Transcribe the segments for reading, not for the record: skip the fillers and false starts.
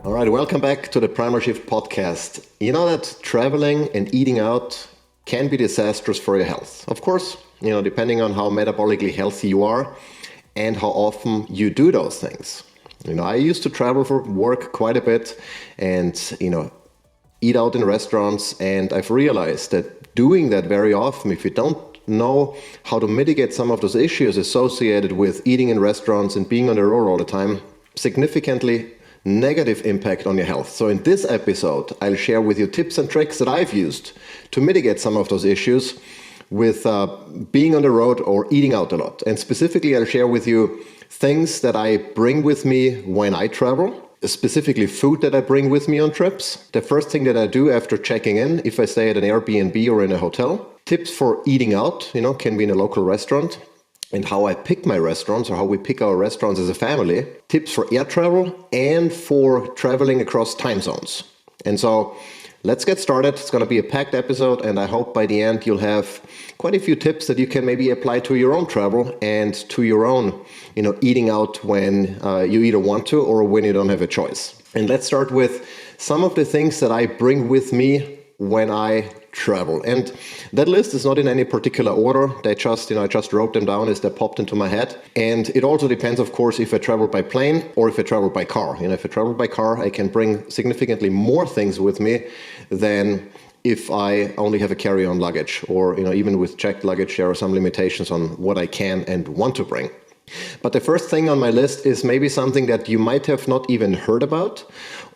All right, welcome back to the Primal Shift podcast. You know that traveling and eating out can be disastrous for your health. Of course, depending on how metabolically healthy you are and how often you do those things. I used to travel for work quite a bit and, eat out in restaurants. And I've realized that doing that very often, if you don't know how to mitigate some of those issues associated with eating in restaurants and being on the road all the time, significantly negative impact on your health. So in this episode, I'll share with you tips and tricks that I've used to mitigate some of those issues with being on the road or eating out a lot. And specifically, I'll share with you things that I bring with me when I travel, specifically food that I bring with me on trips. The first thing that I do after checking in, if I stay at an Airbnb or in a hotel. Tips for eating out, can be in a local restaurant. And how I pick my restaurants or how we pick our restaurants as a family, tips for air travel and for traveling across time zones. And so let's get started. It's going to be a packed episode, and I hope by the end you'll have quite a few tips that you can maybe apply to your own travel and to your own, eating out when you either want to or when you don't have a choice. And let's start with some of the things that I bring with me when I travel. And that list is not in any particular order. I just wrote them down as they popped into my head. And it also depends, of course, if I travel by plane or if I travel by car. If I travel by car, I can bring significantly more things with me than if I only have a carry-on luggage, or even with checked luggage, there are some limitations on what I can and want to bring. But the first thing on my list is maybe something that you might have not even heard about,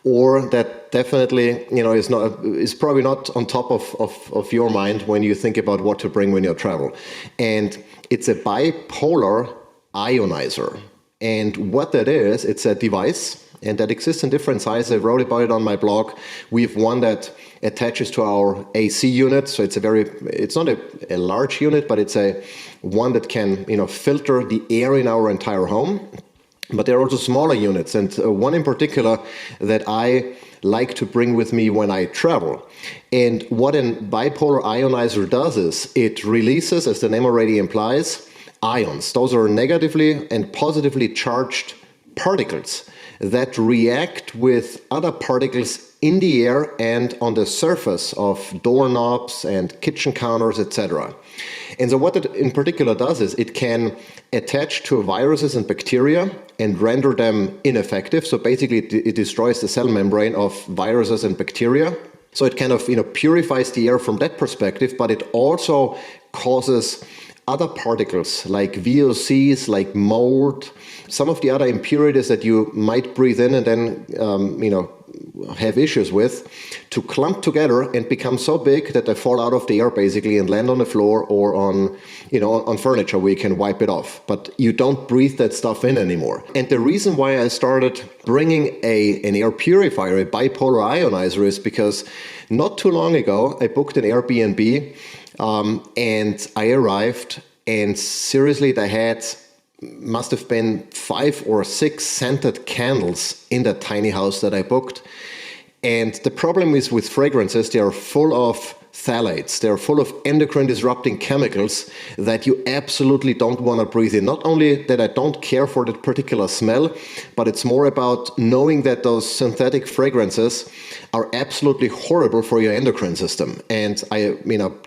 or that definitely is probably not on top of your mind when you think about what to bring when you travel. And it's a bipolar ionizer. And what that is, it's a device, and that exists in different sizes. I wrote about it on my blog. We have one that attaches to our AC unit. So it's not a large unit, but it's a one that can, filter the air in our entire home. But there are also smaller units, and one in particular that I like to bring with me when I travel. And what a bipolar ionizer does is it releases, as the name already implies, ions. Those are negatively and positively charged particles that react with other particles in the air and on the surface of doorknobs and kitchen counters, etc. And so what it in particular does is it can attach to viruses and bacteria and render them ineffective. So basically it destroys the cell membrane of viruses and bacteria. So it kind of purifies the air from that perspective, but it also causes other particles like VOCs, like mold, some of the other impurities that you might breathe in and then have issues with, to clump together and become so big that they fall out of the air basically and land on the floor or on furniture where you can wipe it off. But you don't breathe that stuff in anymore. And the reason why I started bringing an air purifier, a bipolar ionizer, is because not too long ago I booked an Airbnb and I arrived, and seriously they must have been 5 or 6 scented candles in that tiny house that I booked. And the problem is with fragrances, they are full of phthalates. They're full of endocrine disrupting chemicals that you absolutely don't want to breathe in. Not only that I don't care for that particular smell, but it's more about knowing that those synthetic fragrances are absolutely horrible for your endocrine system. And I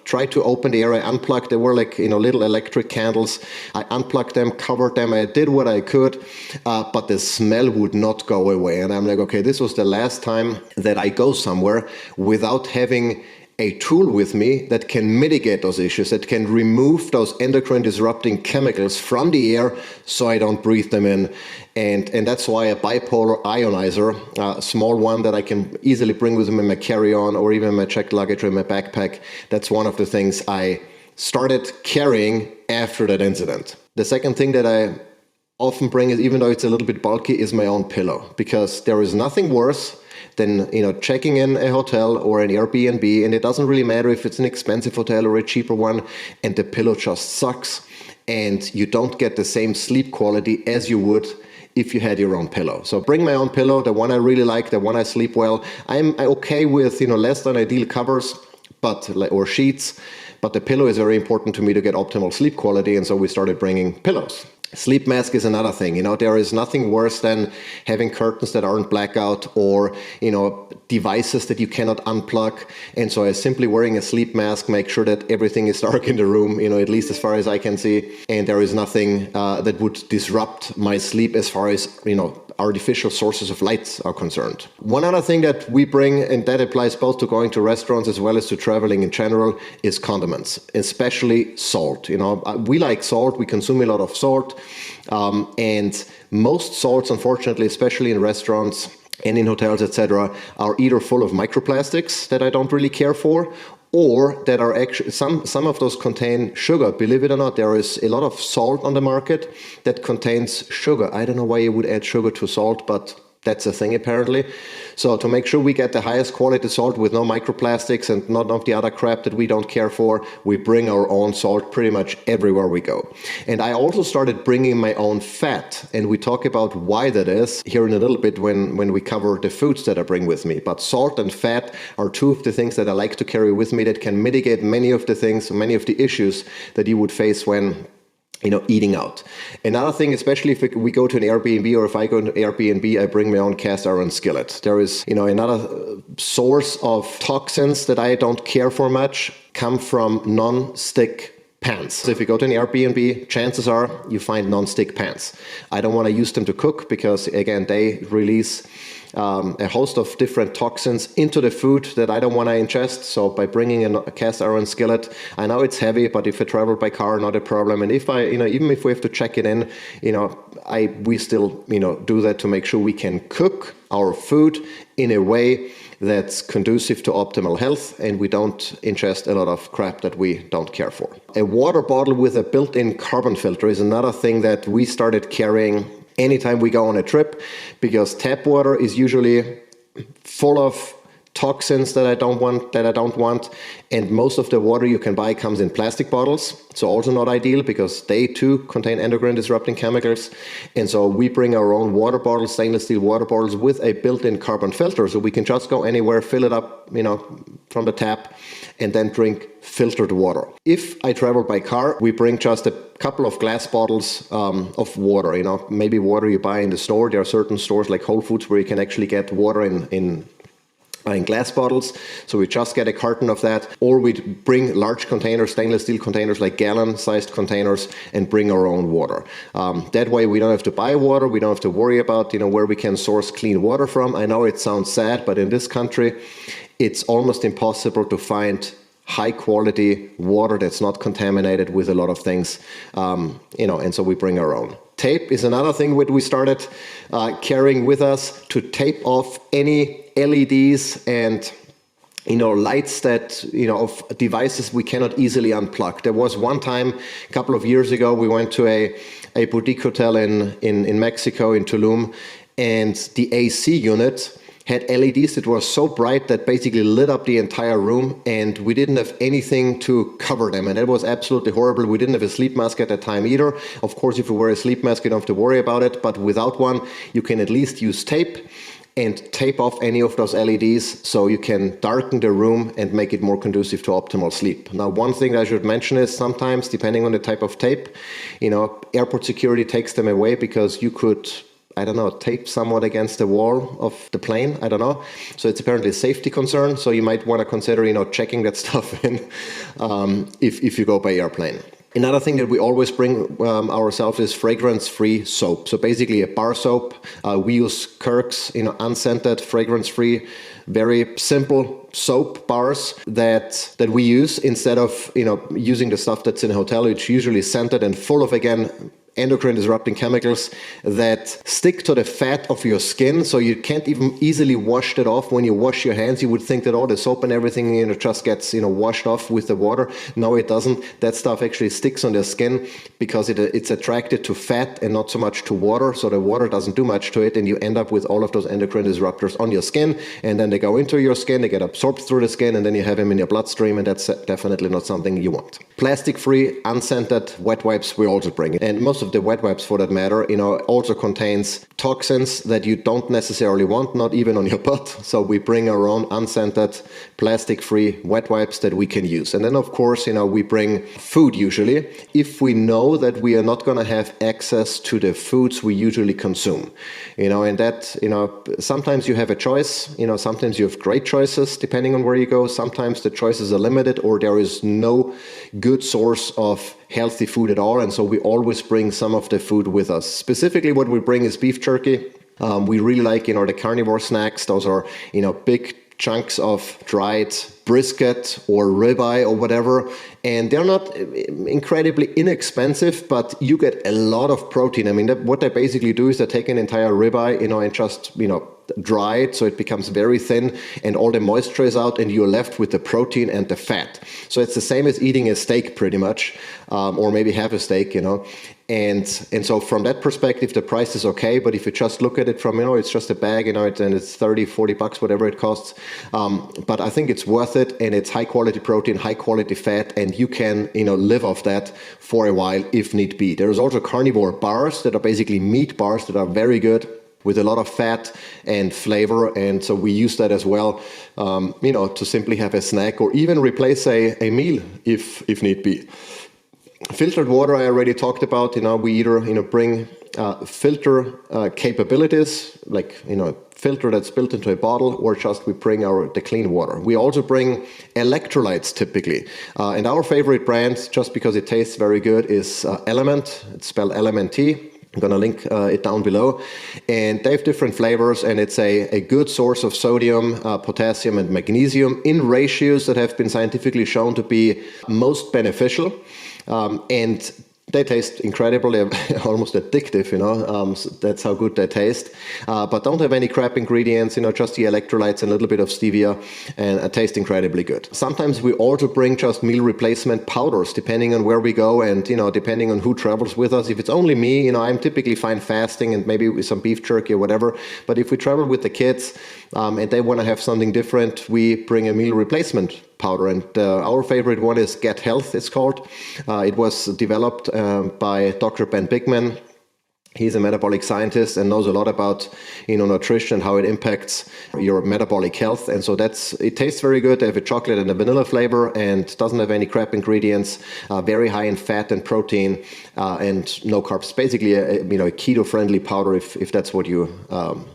tried to open the air, I unplugged, they were like, little electric candles. I unplugged them, covered them, I did what I could, but the smell would not go away. And I'm like, okay, this was the last time that I go somewhere without having a tool with me that can mitigate those issues, that can remove those endocrine disrupting chemicals from the air so I don't breathe them in. And that's why a bipolar ionizer, a small one that I can easily bring with me in my carry-on or even my checked luggage or in my backpack, that's one of the things I started carrying after that incident. The second thing that I often bring, is, even though it's a little bit bulky, is my own pillow, because there is nothing worse than checking in a hotel or an Airbnb, and it doesn't really matter if it's an expensive hotel or a cheaper one, and the pillow just sucks and you don't get the same sleep quality as you would if you had your own pillow. So bring my own pillow, the one I really like, the one I sleep well. I'm okay with less than ideal covers or sheets, but the pillow is very important to me to get optimal sleep quality, and so we started bringing pillows. Sleep mask is another thing. There is nothing worse than having curtains that aren't blackout or, devices that you cannot unplug. And so simply wearing a sleep mask, make sure that everything is dark in the room, at least as far as I can see. And there is nothing that would disrupt my sleep as far as, artificial sources of lights are concerned. One other thing that we bring, and that applies both to going to restaurants as well as to traveling in general, is condiments, especially salt. We like salt, we consume a lot of salt, and most salts, unfortunately, especially in restaurants and in hotels, etc., are either full of microplastics that I don't really care for, or that are actually, some of those contain sugar. Believe it or not, there is a lot of salt on the market that contains sugar. I don't know why you would add sugar to salt, but that's a thing apparently. So to make sure we get the highest quality salt with no microplastics and none of the other crap that we don't care for, we bring our own salt pretty much everywhere we go. And I also started bringing my own fat, and we talk about why that is here in a little bit when we cover the foods that I bring with me. But salt and fat are two of the things that I like to carry with me that can mitigate many of the things, many of the issues that you would face when eating out. Another thing, especially if we go to an Airbnb, or if I go to Airbnb, I bring my own cast iron skillet. There is, another source of toxins that I don't care for much come from non-stick pans. So if you go to an Airbnb, chances are you find non-stick pans. I don't want to use them to cook because, again, they release a host of different toxins into the food that I don't want to ingest. So by bringing a cast iron skillet, I know it's heavy, but if I travel by car, not a problem. And if I, even if we have to check it in, we still, do that to make sure we can cook our food in a way that's conducive to optimal health, and we don't ingest a lot of crap that we don't care for. A water bottle with a built-in carbon filter is another thing that we started carrying anytime we go on a trip, because tap water is usually full of toxins that I don't want, and most of the water you can buy comes in plastic bottles, so also not ideal because they too contain endocrine disrupting chemicals. And so we bring our own water bottles, stainless steel water bottles with a built-in carbon filter, so we can just go anywhere, fill it up, from the tap, and then drink filtered water. If I travel by car, we bring just a couple of glass bottles of water, maybe water you buy in the store. There are certain stores like Whole Foods where you can actually get water in glass bottles, so we just get a carton of that, or we bring large containers, stainless steel containers, like gallon-sized containers, and bring our own water. That way we don't have to buy water, we don't have to worry about where we can source clean water from. I know it sounds sad, but in this country it's almost impossible to find high quality water that's not contaminated with a lot of things, and so we bring our own. Tape is another thing that we started carrying with us to tape off any LEDs and lights that, of devices we cannot easily unplug. There was one time, a couple of years ago, we went to a boutique hotel in Mexico, in Tulum, and the AC unit had LEDs that were so bright that basically lit up the entire room, and we didn't have anything to cover them, and it was absolutely horrible. We didn't have a sleep mask at that time either. Of course, if you wear a sleep mask, you don't have to worry about it, but without one, you can at least use tape and tape off any of those LEDs so you can darken the room and make it more conducive to optimal sleep. Now, one thing that I should mention is sometimes, depending on the type of tape, airport security takes them away because you could, tape somewhat against the wall of the plane. I don't know. So it's apparently a safety concern. So you might want to consider, checking that stuff in if you go by airplane. Another thing that we always bring ourselves is fragrance-free soap. So basically a bar soap. We use Kirk's, unscented, fragrance-free, very simple soap bars that we use instead of, using the stuff that's in a hotel. It's usually scented and full of, again, endocrine disrupting chemicals that stick to the fat of your skin, so you can't even easily wash that off. When you wash your hands, you would think that all the soap and everything just gets washed off with the water. No, it doesn't. That stuff actually sticks on the skin because it's attracted to fat and not so much to water, so the water doesn't do much to it, and you end up with all of those endocrine disruptors on your skin, and then they go into your skin, they get absorbed through the skin, and then you have them in your bloodstream, and that's definitely not something you want. Plastic free, unscented wet wipes we also bring, and most of the wet wipes for that matter, also contains toxins that you don't necessarily want, not even on your butt. So we bring our own unscented, plastic-free wet wipes that we can use. And then of course, we bring food usually, if we know that we are not going to have access to the foods we usually consume. And that, sometimes you have a choice, sometimes you have great choices depending on where you go. Sometimes the choices are limited or there is no good source of healthy food at all. And so we always bring some of the food with us. Specifically, what we bring is beef jerky. We really like, the carnivore snacks. Those are, big chunks of dried brisket or ribeye or whatever. And they're not incredibly inexpensive, but you get a lot of protein. I mean, what they basically do is they take an entire ribeye, and just, dry it so it becomes very thin and all the moisture is out and you're left with the protein and the fat. So it's the same as eating a steak pretty much, or maybe half a steak, And so from that perspective, the price is okay. But if you just look at it from, it's just a bag, and it's $30-$40, whatever it costs. But I think it's worth it, and it's high quality protein, high quality fat, and you can, live off that for a while if need be. There's also carnivore bars that are basically meat bars that are very good, with a lot of fat and flavor. And so we use that as well, to simply have a snack or even replace a meal if need be. Filtered water, I already talked about. We either, bring filter capabilities, like, filter that's built into a bottle, or just we bring the clean water. We also bring electrolytes typically. And our favorite brand, just because it tastes very good, is Element. It's spelled LMNT. I'm going to link it down below. And they have different flavors, and it's a good source of sodium, potassium, and magnesium in ratios that have been scientifically shown to be most beneficial. And they taste incredible. They're almost addictive, so that's how good they taste. But don't have any crap ingredients, just the electrolytes and a little bit of stevia, and it tastes incredibly good. Sometimes we also bring just meal replacement powders, depending on where we go and, depending on who travels with us. If it's only me, I'm typically fine fasting and maybe with some beef jerky or whatever. But if we travel with the kids and they want to have something different, we bring a meal replacement powder. And our favorite one is Get Health, it's called. It was developed by Dr. Ben Bigman. He's a metabolic scientist and knows a lot about, nutrition, how it impacts your metabolic health. And so it tastes very good. They have a chocolate and a vanilla flavor and doesn't have any crap ingredients, very high in fat and protein, and no carbs. Basically a keto-friendly powder if that's what you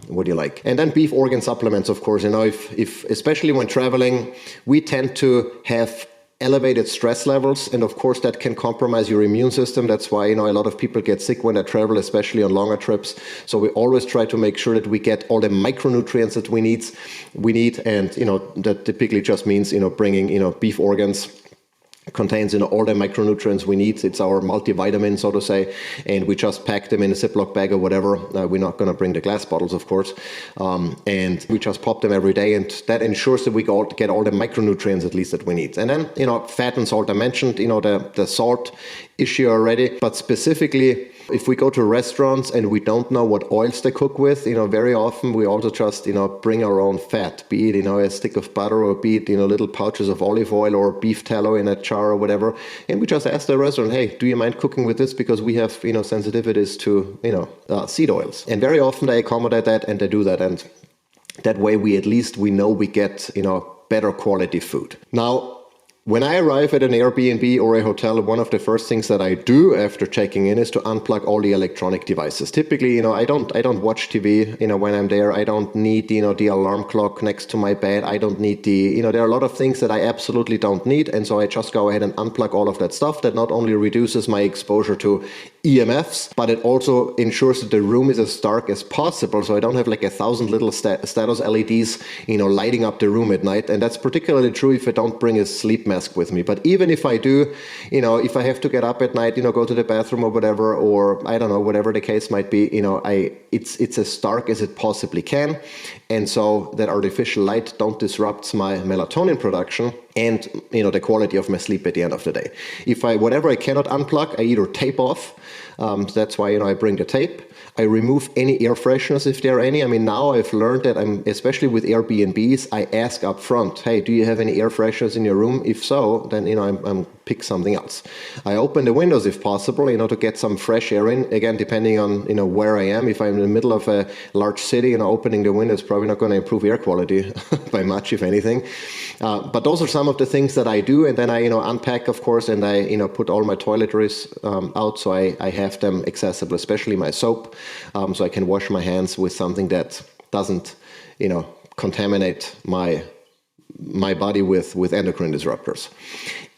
like. And then beef organ supplements, of course. If especially when traveling, we tend to have elevated stress levels, and of course that can compromise your immune system. That's why a lot of people get sick when they travel, especially on longer trips. So we always try to make sure that we get all the micronutrients that we need, and that typically just means bringing beef organs. Contains all the micronutrients we need. It's our multivitamin, so to say, and we just pack them in a Ziploc bag or whatever. We're not going to bring the glass bottles, of course, and we just pop them every day, and that ensures that we get all the micronutrients at least that we need. And then fat and salt. I mentioned the salt issue already, but specifically if we go to restaurants and we don't know what oils they cook with, very often we also just, bring our own fat, be it, a stick of butter, or be it, little pouches of olive oil or beef tallow in a jar or whatever. And we just ask the restaurant, hey, do you mind cooking with this? Because we have, sensitivities to, seed oils. And very often they accommodate that and they do that. And that way we know we get, better quality food. Now, when I arrive at an Airbnb or a hotel, one of the first things that I do after checking in is to unplug all the electronic devices. Typically, I don't watch TV, when I'm there. I don't need, the alarm clock next to my bed. I don't need there are a lot of things that I absolutely don't need. And so I just go ahead and unplug all of that stuff. That not only reduces my exposure to EMFs, but it also ensures that the room is as dark as possible. So I don't have like 1,000 little status LEDs, lighting up the room at night. And that's particularly true if I don't bring a sleep mask with me. But even if I do, if I have to get up at night, go to the bathroom or whatever, or I don't know, whatever the case might be, it's as dark as it possibly can. And so that artificial light don't disrupt my melatonin production and, the quality of my sleep at the end of the day. Whatever I cannot unplug, I either tape off. That's why, I bring the tape. I remove any air fresheners if there are any. I mean, now I've learned that especially with Airbnbs, I ask up front, hey, do you have any air fresheners in your room? If so, then, I'm pick something else. I open the windows if possible, to get some fresh air in. Again, depending on, where I am. If I'm in the middle of a large city, opening the window is probably not going to improve air quality by much, if anything. But those are some of the things that I do. And then I, unpack, of course, and I, put all my toiletries out so I have them accessible, especially my soap, so I can wash my hands with something that doesn't, contaminate my body with endocrine disruptors.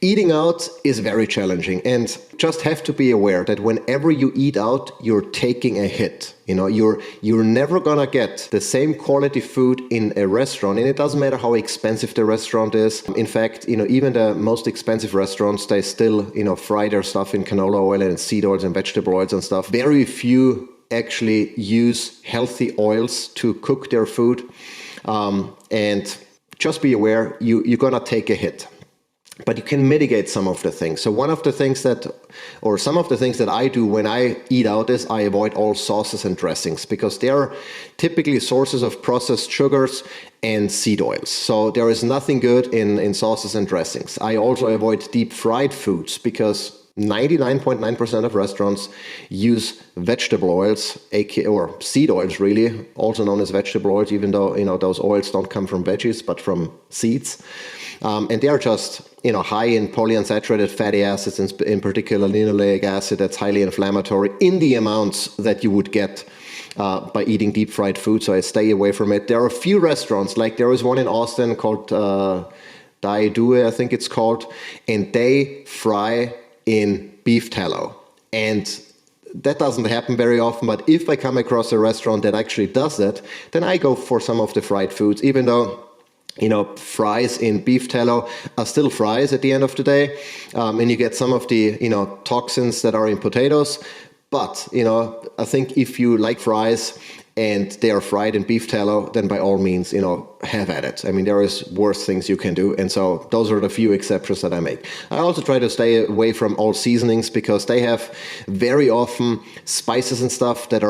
Eating out is very challenging, and just have to be aware that whenever you eat out, you're taking a hit. You're never gonna get the same quality food in a restaurant, and it doesn't matter how expensive the restaurant is. In fact, even the most expensive restaurants, they still, fry their stuff in canola oil and seed oils and vegetable oils and stuff. Very few actually use healthy oils to cook their food, and just be aware, you're gonna take a hit. But you can mitigate some of the things. So some of the things that I do when I eat out is I avoid all sauces and dressings, because they are typically sources of processed sugars and seed oils. So there is nothing good in sauces and dressings. I also avoid deep fried foods, because 99.9% of restaurants use vegetable oils, or seed oils really, also known as vegetable oils, even though those oils don't come from veggies but from seeds. And they are just high in polyunsaturated fatty acids, in particular linoleic acid, that's highly inflammatory in the amounts that you would get by eating deep fried food. So I stay away from it. There are a few restaurants, like there is one in Austin called Dai Due, I think it's called, and they fry in beef tallow. And that doesn't happen very often, but if I come across a restaurant that actually does that, then I go for some of the fried foods, even though fries in beef tallow are still fries at the end of the day. And you get some of the, toxins that are in potatoes. But, I think if you like fries and they are fried in beef tallow, then by all means, have at it. I mean, there is worse things you can do. And so those are the few exceptions that I make. I also try to stay away from all seasonings, because they have very often spices and stuff that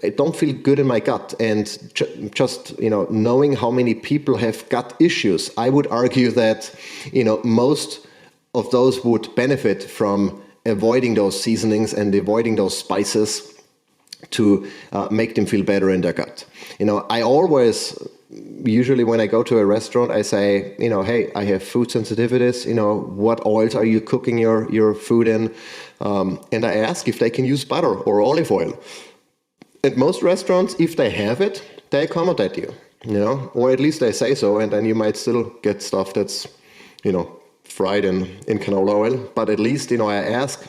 I don't feel good in my gut. And just, knowing how many people have gut issues, I would argue that, most of those would benefit from avoiding those seasonings and avoiding those spices to make them feel better in their gut. I always, usually when I go to a restaurant, I say, hey, I have food sensitivities, what oils are you cooking your food in? And I ask if they can use butter or olive oil. At most restaurants, if they have it, they accommodate you, or at least they say so, and then you might still get stuff that's, fried in canola oil. But at least, I ask,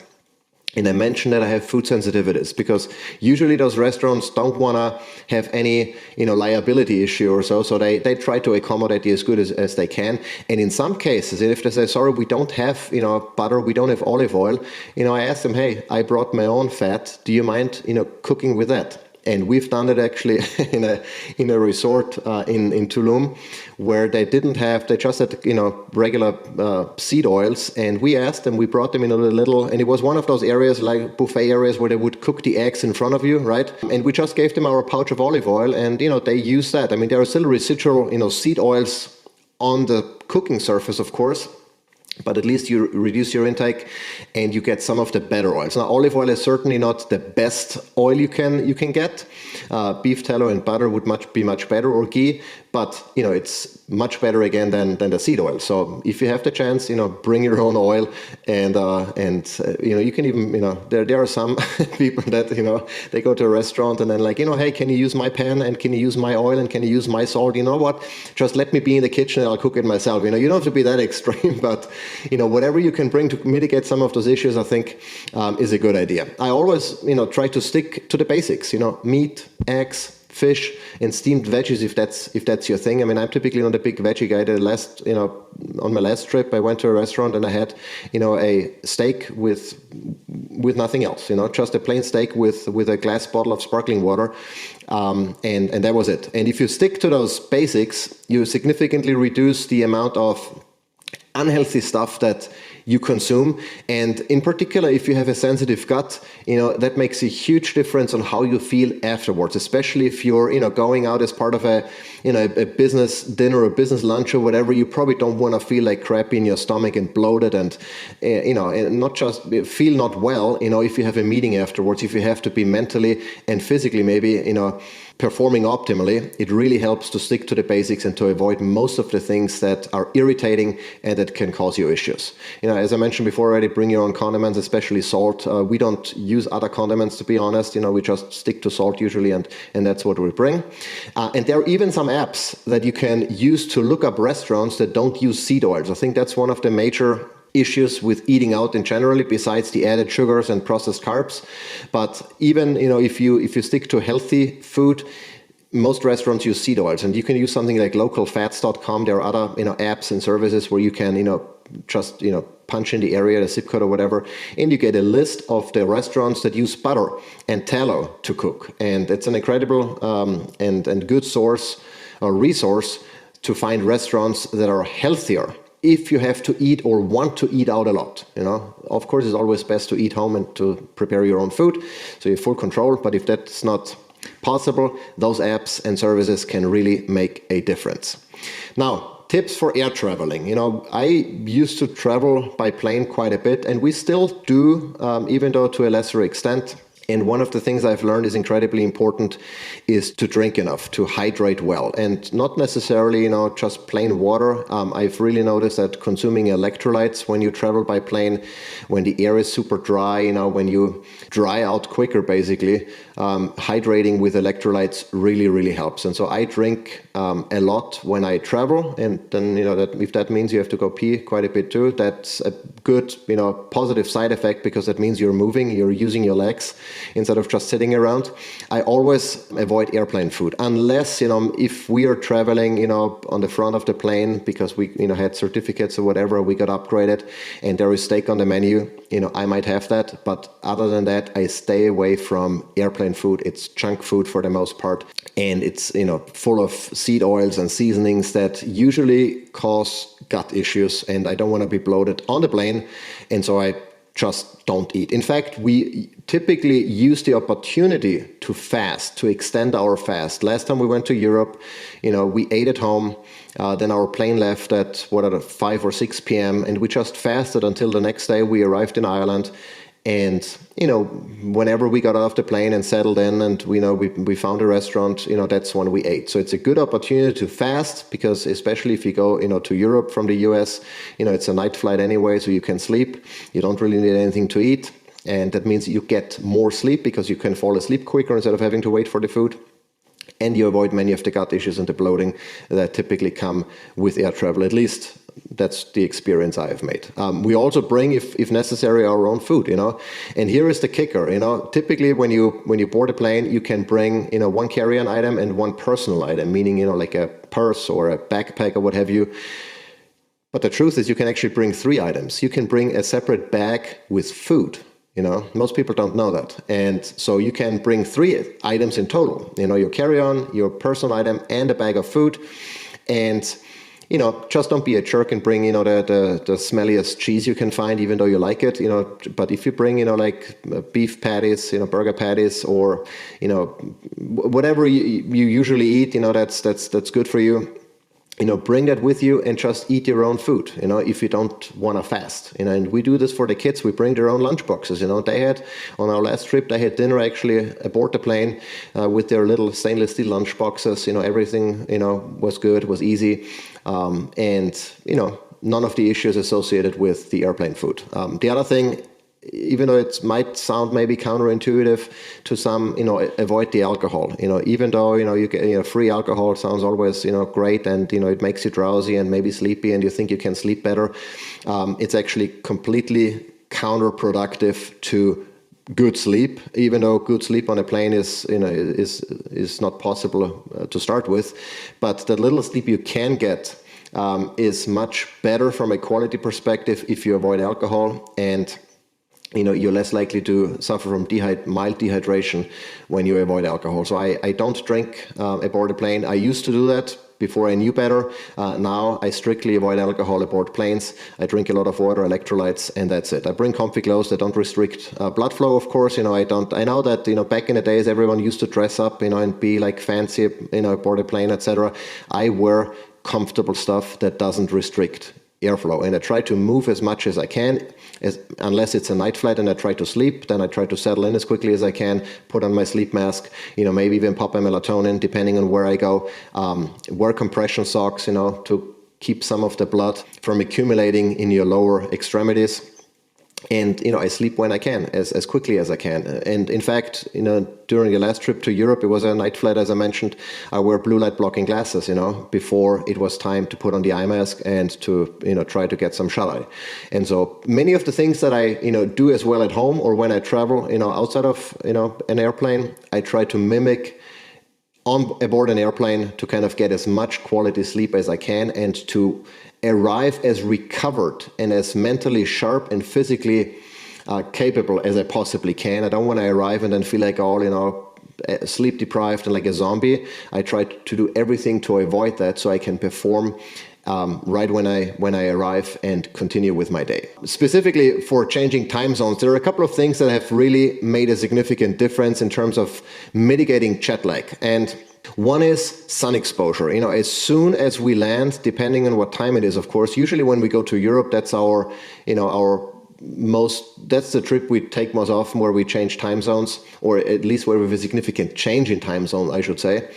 and I mention that I have food sensitivities, because usually those restaurants don't want to have any, liability issue or so. So they try to accommodate you as good as they can. And in some cases, if they say, sorry, we don't have, butter, we don't have olive oil, I ask them, hey, I brought my own fat. Do you mind, cooking with that? And we've done it actually in a resort in Tulum, where they just had regular seed oils, and we asked them, we brought them in a little, and it was one of those areas like buffet areas where they would cook the eggs in front of you, right? And we just gave them our pouch of olive oil, and they use that. I mean, there are still residual seed oils on the cooking surface, of course, but at least you reduce your intake and you get some of the better oils. Now, olive oil is certainly not the best oil you can get. Beef tallow and butter would be much better, or ghee, but it's much better again than the seed oil. So if you have the chance, bring your own oil, and you can even there are some people that they go to a restaurant and then hey, can you use my pan, and can you use my oil, and can you use my salt? You know what? Just let me be in the kitchen and I'll cook it myself. You don't have to be that extreme, but whatever you can bring to mitigate some of those issues, I think is a good idea. I always try to stick to the basics. Meat, eggs, fish, and steamed veggies, if that's your thing. I mean, I'm typically not a big veggie guy. On my last trip, I went to a restaurant and I had, a steak with nothing else. Just a plain steak with a glass bottle of sparkling water, and that was it. And if you stick to those basics, you significantly reduce the amount of unhealthy stuff that you consume. And in particular, if you have a sensitive gut, that makes a huge difference on how you feel afterwards, especially if you're, going out as part of a business dinner or business lunch or whatever. You probably don't want to feel like crap in your stomach and bloated and, and not just feel not well, if you have a meeting afterwards, if you have to be mentally and physically maybe, performing optimally. It really helps to stick to the basics and to avoid most of the things that are irritating and that can cause you issues. As I mentioned before already, bring your own condiments, especially salt. We don't use other condiments, to be honest. We just stick to salt usually, and that's what we bring. And there are even some apps that you can use to look up restaurants that don't use seed oils. I think that's one of the major issues with eating out in general, besides the added sugars and processed carbs. But even if you stick to healthy food, most restaurants use seed oils, and you can use something like localfats.com. There are other apps and services where you can just punch in the area, the zip code or whatever, and you get a list of the restaurants that use butter and tallow to cook. And it's an incredible and good source or resource to find restaurants that are healthier if you have to eat or want to eat out a lot. Of course, it's always best to eat home and to prepare your own food, so you have full control. But if that's not possible, those apps and services can really make a difference. Now, tips for air traveling. I used to travel by plane quite a bit, and we still do, even though to a lesser extent. And one of the things I've learned is incredibly important is to drink enough, to hydrate well, and not necessarily, just plain water. I've really noticed that consuming electrolytes when you travel by plane, when the air is super dry, when you dry out quicker, basically, hydrating with electrolytes really, really helps. And so I drink a lot when I travel, and then, that if that means you have to go pee quite a bit too, that's a good, positive side effect, because that means you're moving, you're using your legs instead of just sitting around. I always avoid airplane food, unless, if we are traveling, on the front of the plane because we, had certificates or whatever, we got upgraded and there is steak on the menu, I might have that. But other than that, I stay away from airplane food. It's junk food for the most part. And it's, full of seed oils and seasonings that usually cause gut issues. And I don't want to be bloated on the plane. And so I just don't eat. In fact, we typically use the opportunity to fast, to extend our fast. Last time we went to Europe, we ate at home. Then our plane left at 5 or 6 p.m. and we just fasted until the next day. We arrived in Ireland, and whenever we got off the plane and settled in, and we found a restaurant, that's when we ate. So it's a good opportunity to fast, because especially if you go to Europe from the US, it's a night flight anyway, so you can sleep. You don't really need anything to eat, and that means you get more sleep because you can fall asleep quicker instead of having to wait for the food. And you avoid many of the gut issues and the bloating that typically come with air travel. At least that's the experience I have made. We also bring, if necessary, our own food, And here is the kicker, Typically, when you board a plane, you can bring, one carry-on item and one personal item, meaning, like a purse or a backpack or what have you. But the truth is, you can actually bring 3 items. You can bring a separate bag with food. Most people don't know that. And so you can bring 3 items in total, your carry-on, your personal item, and a bag of food. And, just don't be a jerk and bring, the smelliest cheese you can find, even though you like it, But if you bring, like beef patties, burger patties, or, whatever you usually eat, that's good for you. Bring that with you and just eat your own food, if you don't want to fast. And we do this for the kids. We bring their own lunch boxes. They had, on our last trip, they had dinner actually aboard the plane with their little stainless steel lunch boxes. Everything, was good, was easy. And none of the issues associated with the airplane food. The other thing, even though it might sound maybe counterintuitive to some, avoid the alcohol. Even though, you get, free alcohol sounds always, great, and, it makes you drowsy and maybe sleepy and you think you can sleep better. It's actually completely counterproductive to good sleep, even though good sleep on a plane is not possible to start with. But the little sleep you can get is much better from a quality perspective if you avoid alcohol, and you're less likely to suffer from mild dehydration when you avoid alcohol. So I don't drink aboard a plane. I used to do that before I knew better. Now I strictly avoid alcohol aboard planes. I drink a lot of water, electrolytes, and that's it. I bring comfy clothes that don't restrict blood flow, of course. I know that, back in the days, everyone used to dress up, and be like fancy, aboard a plane, etc. I wear comfortable stuff that doesn't restrict airflow, and I try to move as much as I can, unless it's a night flight and I try to sleep. Then I try to settle in as quickly as I can, put on my sleep mask, maybe even pop my melatonin depending on where I go, wear compression socks, to keep some of the blood from accumulating in your lower extremities. And, I sleep when I can, as quickly as I can. And in fact, during the last trip to Europe, it was a night flight, as I mentioned. I wear blue light blocking glasses, before it was time to put on the eye mask and to, try to get some shut eye. And so many of the things that I, do as well at home or when I travel, outside of, an airplane, I try to mimic aboard an airplane to kind of get as much quality sleep as I can and to arrive as recovered and as mentally sharp and physically capable as I possibly can. I don't want to arrive and then feel like sleep deprived and like a zombie. I try to do everything to avoid that so I can perform right when I arrive and continue with my day. Specifically for changing time zones, there are a couple of things that have really made a significant difference in terms of mitigating jet lag. And one is sun exposure. As soon as we land, depending on what time it is, of course, usually when we go to Europe, that's that's the trip we take most often, where we change time zones, or at least where we have a significant change in time zone, I should say,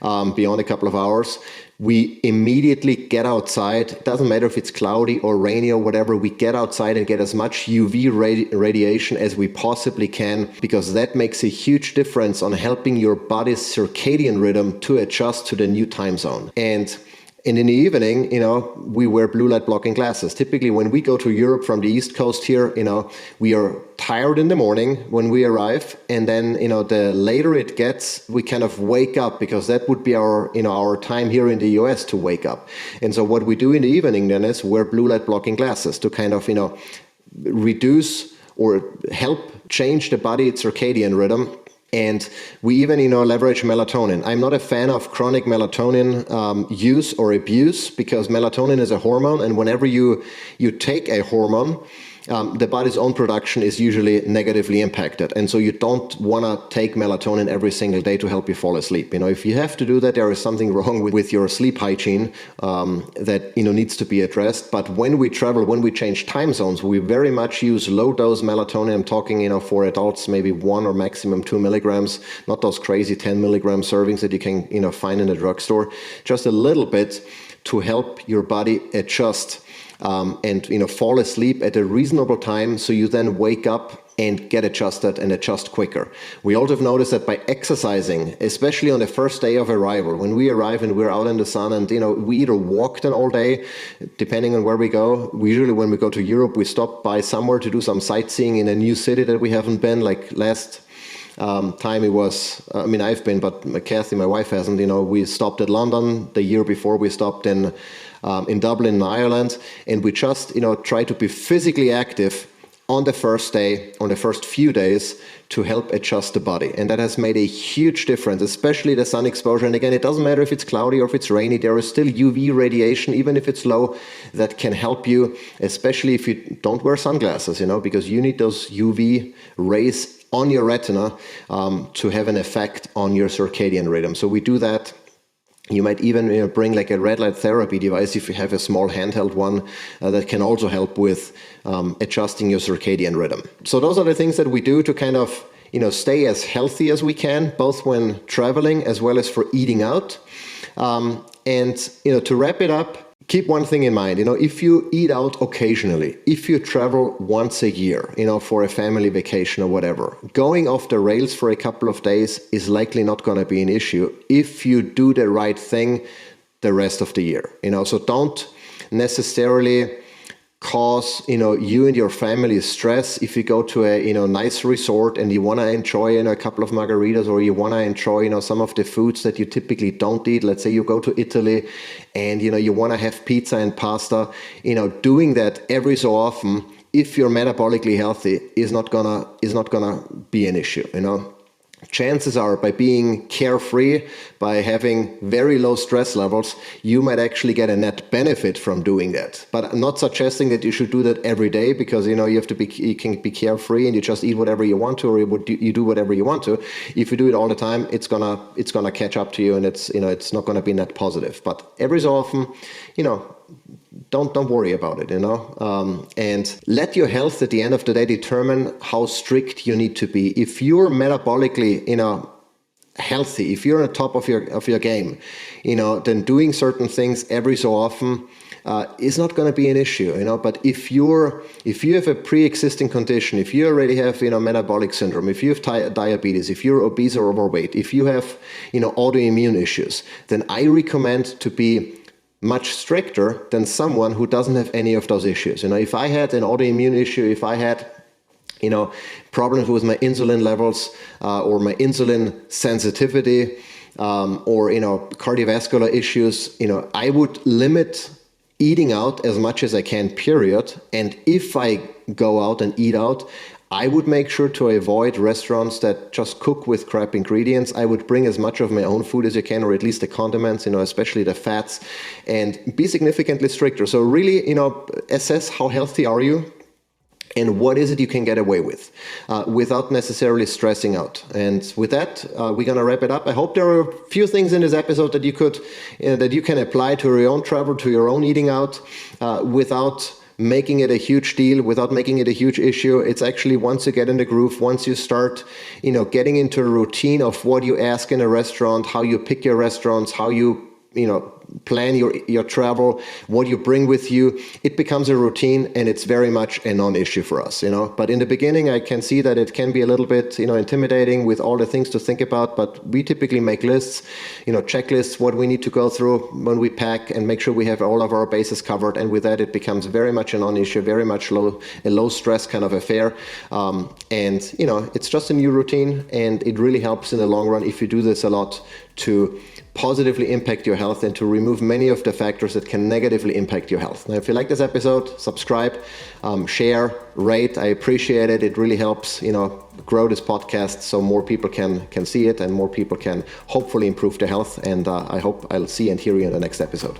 beyond a couple of hours. We immediately get outside. It doesn't matter if it's cloudy or rainy or whatever. We get outside and get as much UV radiation as we possibly can, because that makes a huge difference on helping your body's circadian rhythm to adjust to the new time zone. And in the evening, we wear blue light blocking glasses. Typically, when we go to Europe from the East Coast here, we are tired in the morning when we arrive. And then, the later it gets, we kind of wake up, because that would be our time here in the US to wake up. And so what we do in the evening then is wear blue light blocking glasses to kind of, reduce or help change the body's circadian rhythm. And we even, leverage melatonin. I'm not a fan of chronic melatonin use or abuse, because melatonin is a hormone, and whenever you take a hormone, the body's own production is usually negatively impacted. And so you don't want to take melatonin every single day to help you fall asleep. If you have to do that, there is something wrong with your sleep hygiene that needs to be addressed. But when we travel, when we change time zones, we very much use low dose melatonin. I'm talking, for adults, maybe 1 or maximum 2 milligrams, not those crazy 10 milligram servings that you can, find in a drugstore. Just a little bit to help your body adjust and fall asleep at a reasonable time, so you then wake up and get adjusted and adjust quicker. We also have noticed that by exercising, especially on the first day of arrival, when we arrive and we're out in the sun and we either walk then all day, depending on where we go. Usually when we go to Europe, we stop by somewhere to do some sightseeing in a new city that we haven't been. Like last time it was, I've been, but Kathy, my wife, hasn't. We stopped at London. The year before we stopped in Dublin, in Ireland, and we just try to be physically active on the first day, on the first few days, to help adjust the body. And that has made a huge difference, especially the sun exposure. And again, it doesn't matter if it's cloudy or if it's rainy, there is still UV radiation, even if it's low, that can help you, especially if you don't wear sunglasses, because you need those UV rays on your retina to have an effect on your circadian rhythm. So we do that. You might even bring like a red light therapy device if you have a small handheld one that can also help with adjusting your circadian rhythm. So those are the things that we do to kind of stay as healthy as we can, both when traveling as well as for eating out. And to wrap it up, keep one thing in mind. If you eat out occasionally, if you travel once a year, for a family vacation or whatever, going off the rails for a couple of days is likely not going to be an issue if you do the right thing the rest of the year. So don't necessarily cause you and your family stress if you go to a nice resort and you want to enjoy a couple of margaritas, or you want to enjoy some of the foods that you typically don't eat. Let's say you go to Italy and you want to have pizza and pasta. Doing that every so often, if you're metabolically healthy, is not gonna be an issue. chances are, by being carefree, by having very low stress levels, you might actually get a net benefit from doing that. But I'm not suggesting that you should do that every day, because you have to be, you can be carefree and you just eat whatever you want to, or you do whatever you want to. If you do it all the time, it's gonna catch up to you, and it's not gonna be net positive. But every so often, don't worry about it, and let your health at the end of the day determine how strict you need to be. If you're metabolically, healthy, if you're on the top of your game, then doing certain things every so often is not going to be an issue, But if you have a pre-existing condition, if you already have, metabolic syndrome, if you have diabetes, if you're obese or overweight, if you have, autoimmune issues, then I recommend to be much stricter than someone who doesn't have any of those issues. If I had an autoimmune issue, if I had problems with my insulin levels, or my insulin sensitivity, or cardiovascular issues, I would limit eating out as much as I can, period. And if I go out and eat out, I would make sure to avoid restaurants that just cook with crap ingredients. I would bring as much of my own food as you can, or at least the condiments, especially the fats, and be significantly stricter. So really, assess how healthy are you, and what is it you can get away with without necessarily stressing out. And with that, we're going to wrap it up. I hope there are a few things in this episode that you can apply to your own travel, to your own eating out, without making it a huge deal, without making it a huge issue. It's actually, once you get in the groove, once you start, getting into a routine of what you ask in a restaurant, how you pick your restaurants, how you plan your travel, what you bring with you, it becomes a routine, and it's very much a non-issue for us, But in the beginning, I can see that it can be a little bit, intimidating with all the things to think about, but we typically make lists, checklists, what we need to go through when we pack, and make sure we have all of our bases covered. And with that, it becomes very much a non-issue, very much a low stress kind of affair. And it's just a new routine, and it really helps in the long run if you do this a lot to positively impact your health and to remove many of the factors that can negatively impact your health. Now, if you like this episode, subscribe, share, rate. I appreciate it. It really helps, grow this podcast so more people can see it, and more people can hopefully improve their health. And I hope I'll see and hear you in the next episode.